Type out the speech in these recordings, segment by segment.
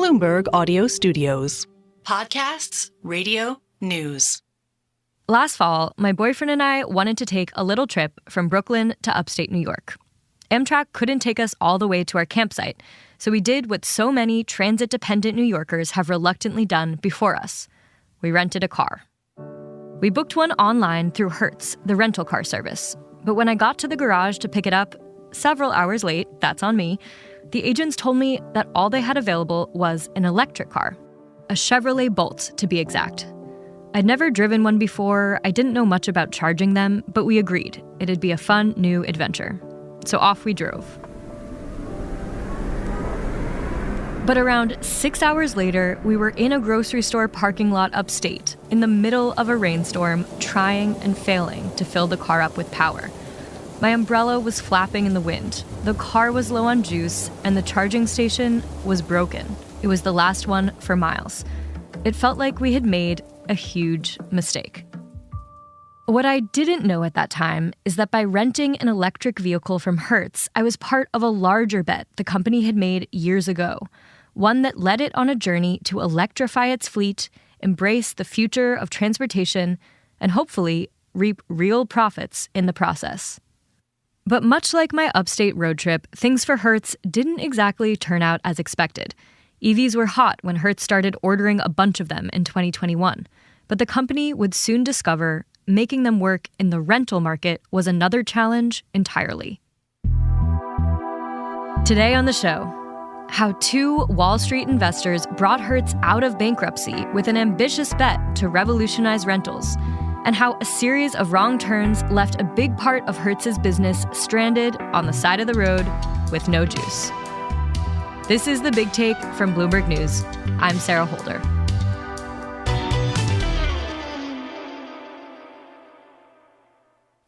Bloomberg Audio Studios. Podcasts, radio, news. Last fall, my boyfriend and I wanted to take a little trip from Brooklyn to upstate New York. Amtrak couldn't take us all the way to our campsite, so we did what so many transit-dependent New Yorkers have reluctantly done before us. We rented a car. We booked one online through Hertz, the rental car service. But when I got to the garage to pick it up, several hours late, that's on me, the agents told me that all they had available was an electric car. A Chevrolet Bolt, to be exact. I'd never driven one before, I didn't know much about charging them, but we agreed it'd be a fun new adventure. So off we drove. But around 6 hours later, we were in a grocery store parking lot upstate, in the middle of a rainstorm, trying and failing to fill the car up with power. My umbrella was flapping in the wind, the car was low on juice, and the charging station was broken. It was the last one for miles. It felt like we had made a huge mistake. What I didn't know at that time is that by renting an electric vehicle from Hertz, I was part of a larger bet the company had made years ago, one that led it on a journey to electrify its fleet, embrace the future of transportation, and hopefully reap real profits in the process. But much like my upstate road trip, things for Hertz didn't exactly turn out as expected. EVs were hot when Hertz started ordering a bunch of them in 2021. But the company would soon discover making them work in the rental market was another challenge entirely. Today on the show, how two Wall Street investors brought Hertz out of bankruptcy with an ambitious bet to revolutionize rentals, and how a series of wrong turns left a big part of Hertz's business stranded on the side of the road with no juice. This is The Big Take from Bloomberg News. I'm Sarah Holder.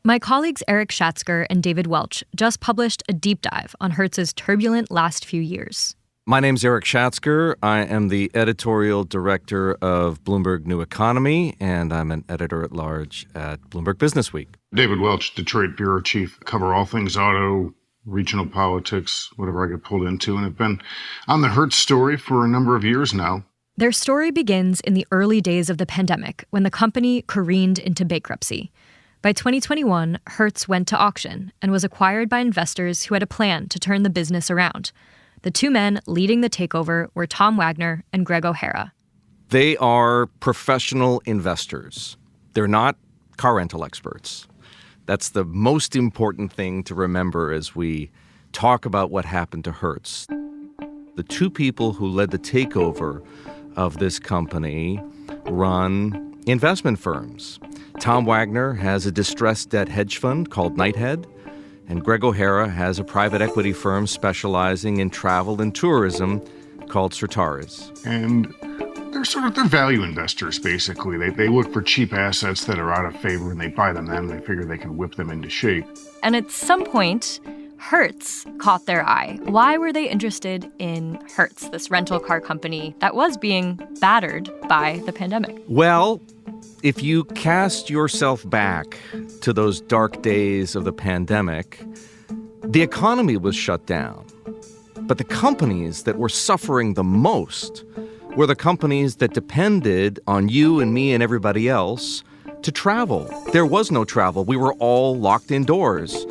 My colleagues Erik Schatzker and David Welch just published a deep dive on Hertz's turbulent last few years. My name's Erik Schatzker. I am the editorial director of Bloomberg New Economy, and I'm an editor-at-large at Bloomberg Businessweek. David Welch, Detroit bureau chief, cover all things auto, regional politics, whatever I get pulled into, and have been on the Hertz story for a number of years now. Their story begins in the early days of the pandemic, when the company careened into bankruptcy. By 2021, Hertz went to auction and was acquired by investors who had a plan to turn the business around. The two men leading the takeover were Tom Wagner and Greg O'Hara. They are professional investors. They're not car rental experts. That's the most important thing to remember as we talk about what happened to Hertz. The two people who led the takeover of this company run investment firms. Tom Wagner has a distressed debt hedge fund called Knighthead, and Greg O'Hara has a private equity firm specializing in travel and tourism called Certares. And they're value investors, basically. They look for cheap assets that are out of favor, and they buy them then. They figure they can whip them into shape. And at some point, Hertz caught their eye. Why were they interested in Hertz, this rental car company that was being battered by the pandemic? Well, if you cast yourself back to those dark days of the pandemic, the economy was shut down. But the companies that were suffering the most were the companies that depended on you and me and everybody else to travel. There was no travel. We were all locked indoors.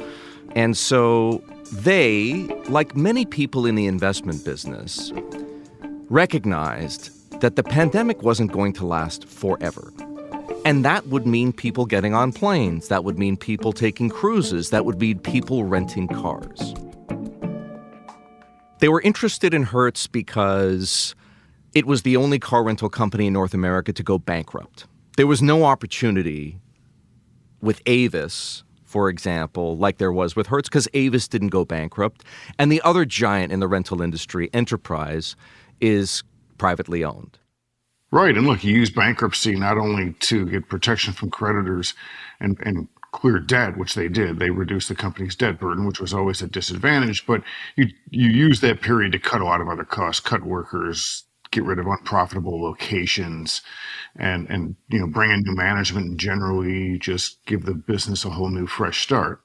And so they, like many people in the investment business, recognized that the pandemic wasn't going to last forever. And that would mean people getting on planes. That would mean people taking cruises. That would mean people renting cars. They were interested in Hertz because it was the only car rental company in North America to go bankrupt. There was no opportunity with Avis, for example, like there was with Hertz, because Avis didn't go bankrupt. And the other giant in the rental industry, Enterprise, is privately owned. Right. And look, you use bankruptcy not only to get protection from creditors and clear debt, which they did. They reduced the company's debt burden, which was always a disadvantage. But you use that period to cut a lot of other costs, cut workers, get rid of unprofitable locations, and bring in new management and generally just give the business a whole new fresh start.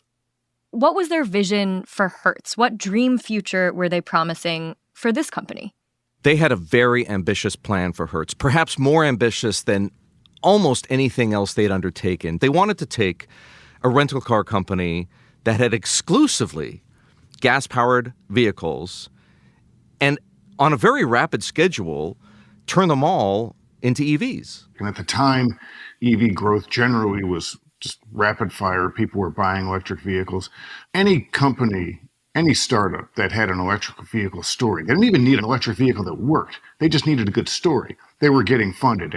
What was their vision for Hertz? What dream future were they promising for this company? They had a very ambitious plan for Hertz, perhaps more ambitious than almost anything else they'd undertaken. They wanted to take a rental car company that had exclusively gas-powered vehicles and on a very rapid schedule, turn them all into EVs. And at the time, EV growth generally was just rapid fire. People were buying electric vehicles. Any company, any startup that had an electric vehicle story, they didn't even need an electric vehicle that worked. They just needed a good story. They were getting funded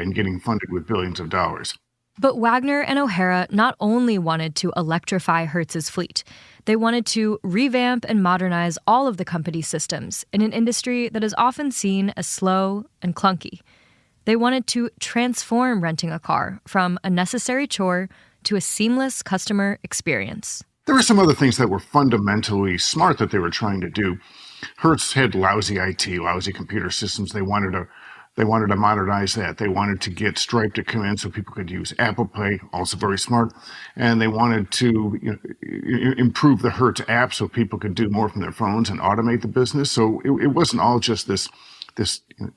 with billions of dollars. But Wagner and O'Hara not only wanted to electrify Hertz's fleet, they wanted to revamp and modernize all of the company's systems in an industry that is often seen as slow and clunky. They wanted to transform renting a car from a necessary chore to a seamless customer experience. There were some other things that were fundamentally smart that they were trying to do. Hertz had lousy IT, lousy computer systems. They wanted to modernize that. They wanted to get Stripe to come in so people could use Apple Pay, also very smart. And they wanted to improve the Hertz app so people could do more from their phones and automate the business. So it wasn't all just this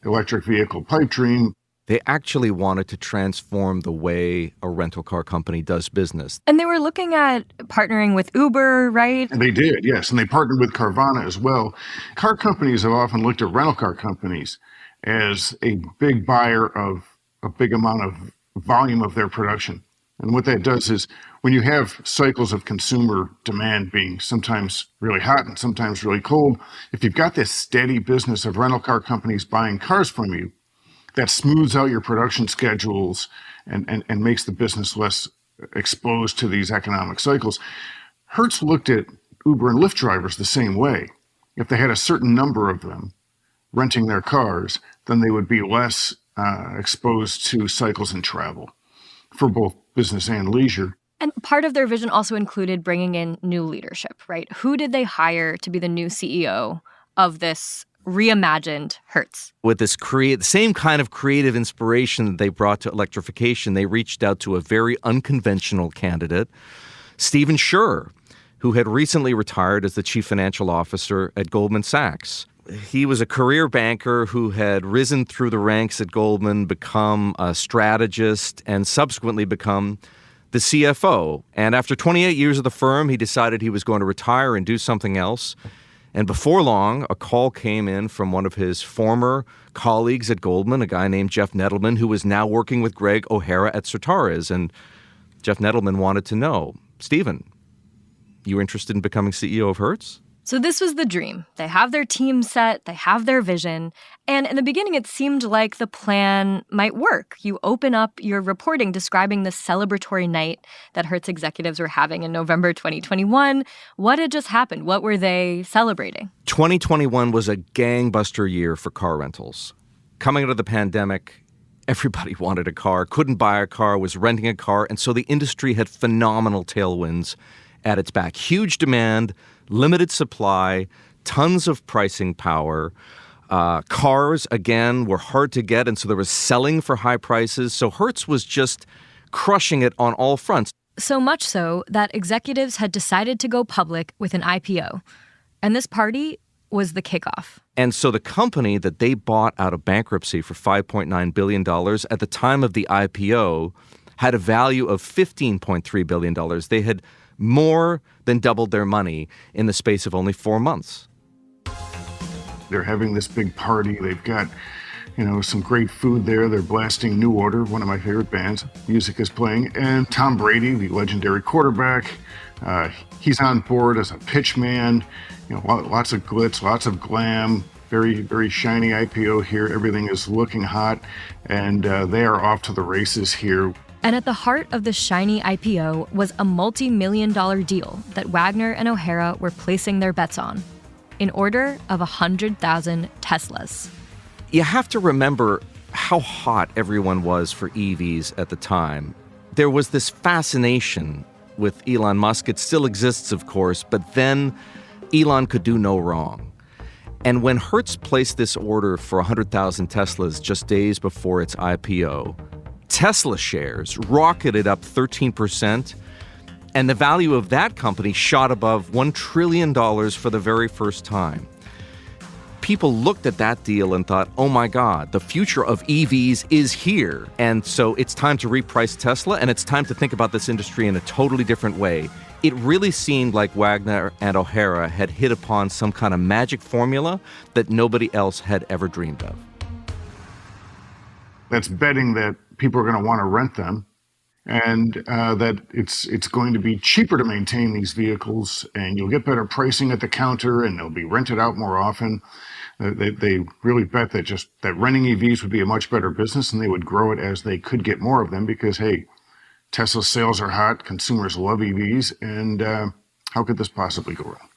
electric vehicle pipe dream. They actually wanted to transform the way a rental car company does business. And they were looking at partnering with Uber, right? And they did, yes. And they partnered with Carvana as well. Car companies have often looked at rental car companies as a big buyer of a big amount of volume of their production. And what that does is when you have cycles of consumer demand being sometimes really hot and sometimes really cold, if you've got this steady business of rental car companies buying cars from you, that smooths out your production schedules and makes the business less exposed to these economic cycles. Hertz looked at Uber and Lyft drivers the same way. If they had a certain number of them renting their cars, then they would be less exposed to cycles in travel for both business and leisure. And part of their vision also included bringing in new leadership, right? Who did they hire to be the new CEO of this reimagined Hertz? With this same kind of creative inspiration that they brought to electrification, they reached out to a very unconventional candidate, Stephen Scherr, who had recently retired as the chief financial officer at Goldman Sachs. He was a career banker who had risen through the ranks at Goldman, become a strategist, and subsequently become the CFO. And after 28 years of the firm, he decided he was going to retire and do something else. And before long, a call came in from one of his former colleagues at Goldman, a guy named Jeff Nettleman, who was now working with Greg O'Hara at Certares. And Jeff Nettleman wanted to know, Stephen, you interested in becoming CEO of Hertz? So this was the dream. They have their team set, they have their vision, and in the beginning it seemed like the plan might work. You open up your reporting describing the celebratory night that Hertz executives were having in November 2021. What had just happened? What were they celebrating? 2021 was a gangbuster year for car rentals. Coming out of the pandemic, everybody wanted a car, couldn't buy a car, was renting a car, and so the industry had phenomenal tailwinds at its back. Huge demand, limited supply, tons of pricing power. Cars, again, were hard to get, and so there was selling for high prices. So Hertz was just crushing it on all fronts. So much so that executives had decided to go public with an IPO. And this party was the kickoff. And so the company that they bought out of bankruptcy for $5.9 billion at the time of the IPO had a value of $15.3 billion. They had more than doubled their money in the space of only 4 months. They're having this big party. They've got, some great food there. They're blasting New Order, one of my favorite bands. Music is playing. And Tom Brady, the legendary quarterback, he's on board as a pitch man. Lots of glitz, lots of glam, very, very shiny IPO here. Everything is looking hot, and they are off to the races here. And at the heart of the shiny IPO was a multi-million-dollar deal that Wagner and O'Hara were placing their bets on, in order of 100,000 Teslas. You have to remember how hot everyone was for EVs at the time. There was this fascination with Elon Musk. It still exists, of course, but then Elon could do no wrong. And when Hertz placed this order for 100,000 Teslas just days before its IPO, Tesla shares rocketed up 13%, and the value of that company shot above $1 trillion for the very first time. people looked at that deal and thought, oh my God, the future of EVs is here. And so it's time to reprice Tesla, and it's time to think about this industry in a totally different way. It really seemed like Wagner and O'Hara had hit upon some kind of magic formula that nobody else had ever dreamed of. That's betting that people are going to want to rent them, and that it's going to be cheaper to maintain these vehicles, and you'll get better pricing at the counter, and they'll be rented out more often. They really bet that renting EVs would be a much better business, and they would grow it as they could get more of them because, hey, Tesla's sales are hot, consumers love EVs, and how could this possibly go wrong?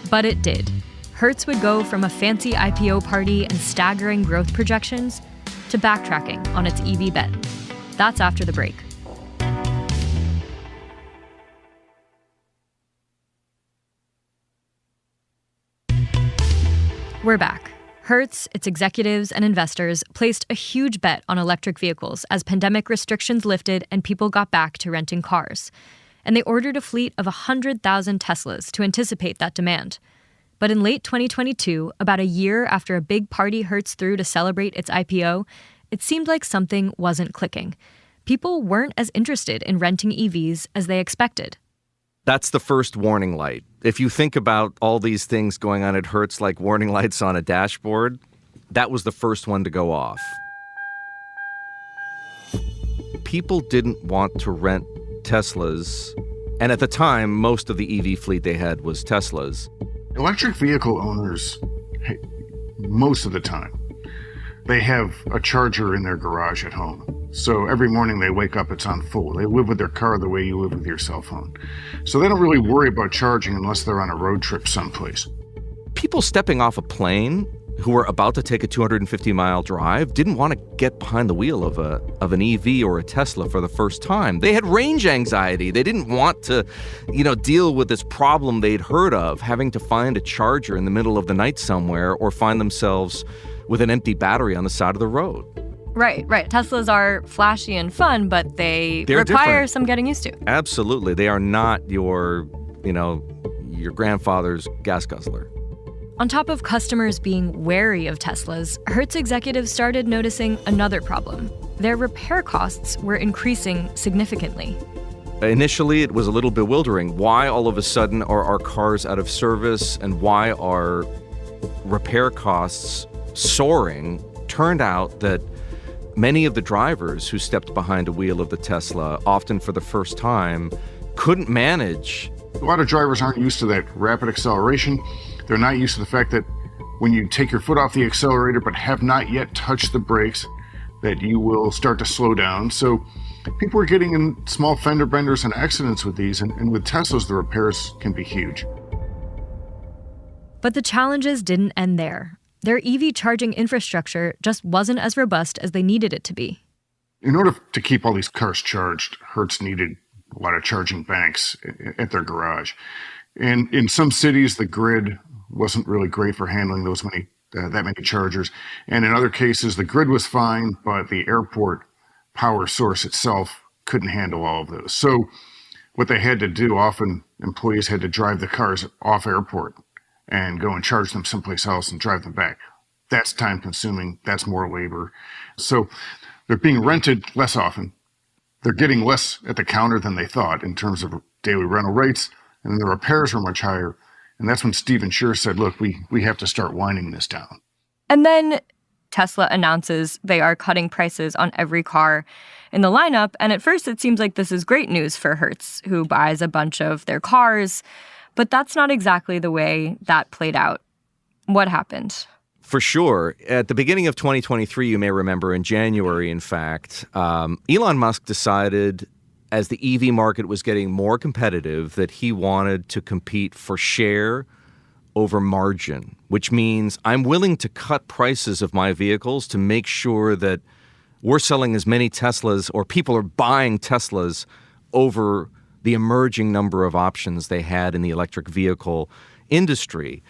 But it did. Hertz would go from a fancy IPO party and staggering growth projections to backtracking on its EV bet. That's after the break. We're back. Hertz, its executives and investors placed a huge bet on electric vehicles as pandemic restrictions lifted and people got back to renting cars. And they ordered a fleet of 100,000 Teslas to anticipate that demand. But in late 2022, about a year after a big party Hertz threw to celebrate its IPO, it seemed like something wasn't clicking. People weren't as interested in renting EVs as they expected. That's the first warning light. If you think about all these things going on at Hertz like warning lights on a dashboard, that was the first one to go off. People didn't want to rent Teslas, and at the time, most of the EV fleet they had was Teslas. Electric vehicle owners, most of the time, they have a charger in their garage at home. So every morning they wake up, it's on full. They live with their car the way you live with your cell phone. So they don't really worry about charging unless they're on a road trip someplace. People stepping off a plane who were about to take a 250-mile drive didn't want to get behind the wheel of an EV or a Tesla for the first time. They had range anxiety. They didn't want to, deal with this problem they'd heard of, having to find a charger in the middle of the night somewhere or find themselves with an empty battery on the side of the road. Right. Teslas are flashy and fun, but they're require different. Some getting used to. Absolutely. They are not your grandfather's gas guzzler. On top of customers being wary of Teslas, Hertz executives started noticing another problem. Their repair costs were increasing significantly. Initially, it was a little bewildering. Why all of a sudden are our cars out of service and why are repair costs soaring? Turned out that many of the drivers who stepped behind a wheel of the Tesla, often for the first time, couldn't manage. A lot of drivers aren't used to that rapid acceleration. They're not used to the fact that when you take your foot off the accelerator but have not yet touched the brakes, that you will start to slow down. So people are getting in small fender benders and accidents with these, and with Teslas, the repairs can be huge. But the challenges didn't end there. Their EV charging infrastructure just wasn't as robust as they needed it to be. In order to keep all these cars charged, Hertz needed a lot of charging banks at their garage. And in some cities, the grid wasn't really great for handling that many chargers. And in other cases, the grid was fine, but the airport power source itself couldn't handle all of those. So what they had to do, often employees had to drive the cars off airport and go and charge them someplace else and drive them back. That's time consuming. That's more labor. So they're being rented less often. They're getting less at the counter than they thought in terms of daily rental rates. And then the repairs were much higher. And that's when Stephen Scher said, look, we have to start winding this down. And then Tesla announces they are cutting prices on every car in the lineup. And at first it seems like this is great news for Hertz, who buys a bunch of their cars. But that's not exactly the way that played out. What happened? For sure. At the beginning of 2023, you may remember, in January, in fact, Elon Musk decided, as the EV market was getting more competitive, that he wanted to compete for share over margin, which means I'm willing to cut prices of my vehicles to make sure that we're selling as many Teslas, or people are buying Teslas over the emerging number of options they had in the electric vehicle industry.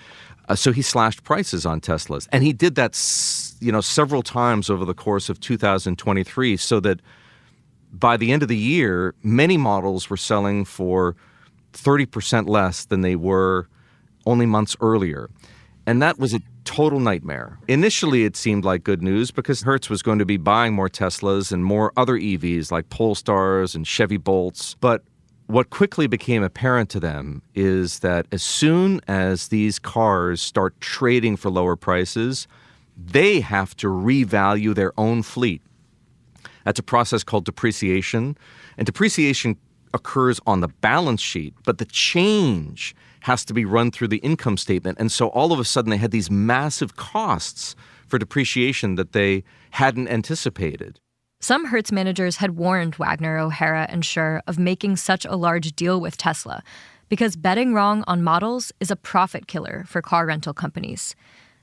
So he slashed prices on Teslas. And he did that, several times over the course of 2023, so that by the end of the year, many models were selling for 30% less than they were only months earlier. And that was a total nightmare. Initially, it seemed like good news because Hertz was going to be buying more Teslas and more other EVs like Polestars and Chevy Bolts. But what quickly became apparent to them is that as soon as these cars start trading for lower prices, they have to revalue their own fleet. That's a process called depreciation. And depreciation occurs on the balance sheet, but the change has to be run through the income statement. And so all of a sudden they had these massive costs for depreciation that they hadn't anticipated. Some Hertz managers had warned Wagner, O'Hara, and Schur of making such a large deal with Tesla because betting wrong on models is a profit killer for car rental companies.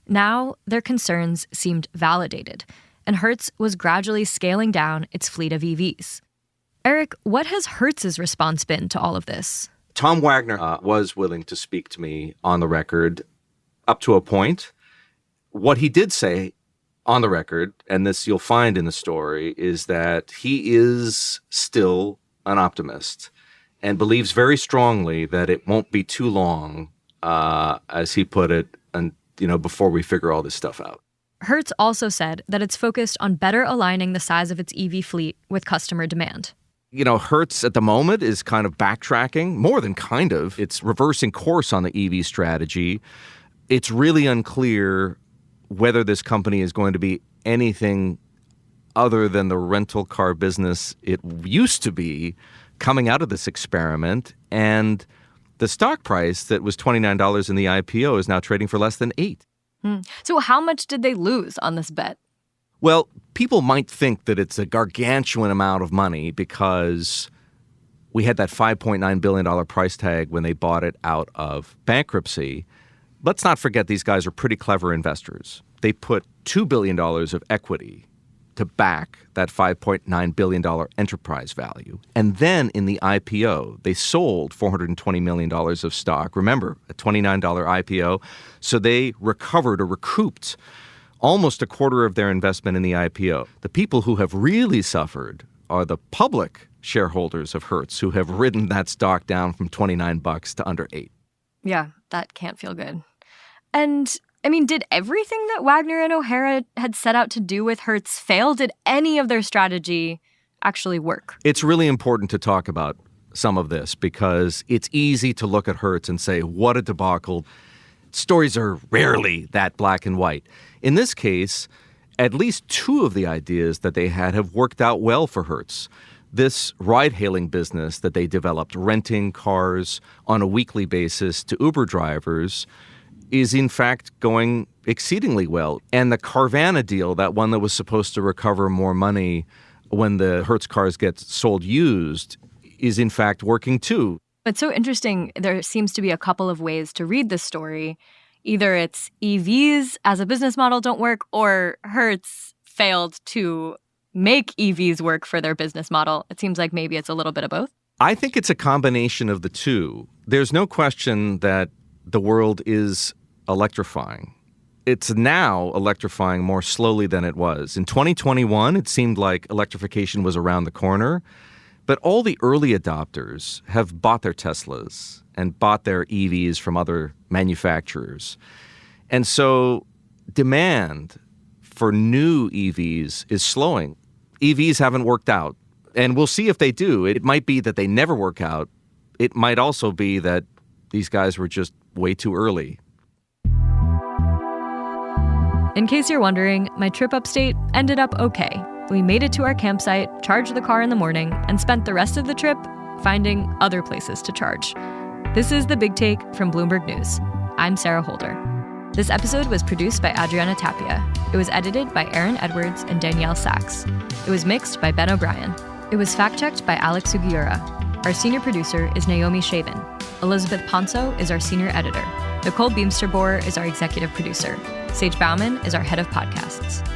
Now, their concerns seemed validated, and Hertz was gradually scaling down its fleet of EVs. Erik, what has Hertz's response been to all of this? Tom Wagner was willing to speak to me on the record up to a point. What he did say on the record, and this you'll find in the story, is that he is still an optimist and believes very strongly that it won't be too long, as he put it, and before we figure all this stuff out. Hertz also said that it's focused on better aligning the size of its EV fleet with customer demand. Hertz at the moment is kind of backtracking, more than kind of. It's reversing course on the EV strategy. It's really unclear whether this company is going to be anything other than the rental car business it used to be coming out of this experiment. And the stock price that was $29 in the IPO is now trading for less than $8. So how much did they lose on this bet? Well, people might think that it's a gargantuan amount of money because we had that $5.9 billion price tag when they bought it out of bankruptcy. Let's not forget these guys are pretty clever investors. They put $2 billion of equity to back that $5.9 billion enterprise value. And then in the IPO, they sold $420 million of stock. Remember, a $29 IPO. So they recovered or recouped almost a quarter of their investment in the IPO. The people who have really suffered are the public shareholders of Hertz who have ridden that stock down from $29 to under $8. Yeah, that can't feel good. And did everything that Wagner and O'Hara had set out to do with Hertz fail? Did any of their strategy actually work? It's really important to talk about some of this because it's easy to look at Hertz and say, what a debacle. Stories are rarely that black and white. In this case, at least two of the ideas that they had have worked out well for Hertz. This ride-hailing business that they developed, renting cars on a weekly basis to Uber drivers, is in fact going exceedingly well. And the Carvana deal, that one that was supposed to recover more money when the Hertz cars get sold used, is in fact working too. It's so interesting. There seems to be a couple of ways to read this story. Either it's EVs as a business model don't work, or Hertz failed to make EVs work for their business model. It seems like maybe it's a little bit of both. I think it's a combination of the two. There's no question that the world is electrifying. It's now electrifying more slowly than it was. In 2021, it seemed like electrification was around the corner, but all the early adopters have bought their Teslas and bought their EVs from other manufacturers. And so demand for new EVs is slowing. EVs haven't worked out, and we'll see if they do. It might be that they never work out. It might also be that these guys were just way too early. In case you're wondering, my trip upstate ended up okay. We made it to our campsite, charged the car in the morning, and spent the rest of the trip finding other places to charge. This is The Big Take from Bloomberg News. I'm Sarah Holder. This episode was produced by Adriana Tapia. It was edited by Aaron Edwards and Danielle Sachs. It was mixed by Ben O'Brien. It was fact-checked by Alex Sugiura. Our senior producer is Naomi Shaven. Elizabeth Ponso is our senior editor. Nicole Beamster-Boer is our executive producer. Sage Bauman is our head of podcasts.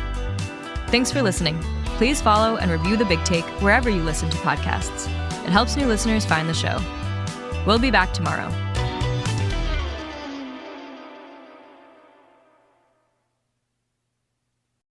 Thanks for listening. Please follow and review The Big Take wherever you listen to podcasts. It helps new listeners find the show. We'll be back tomorrow.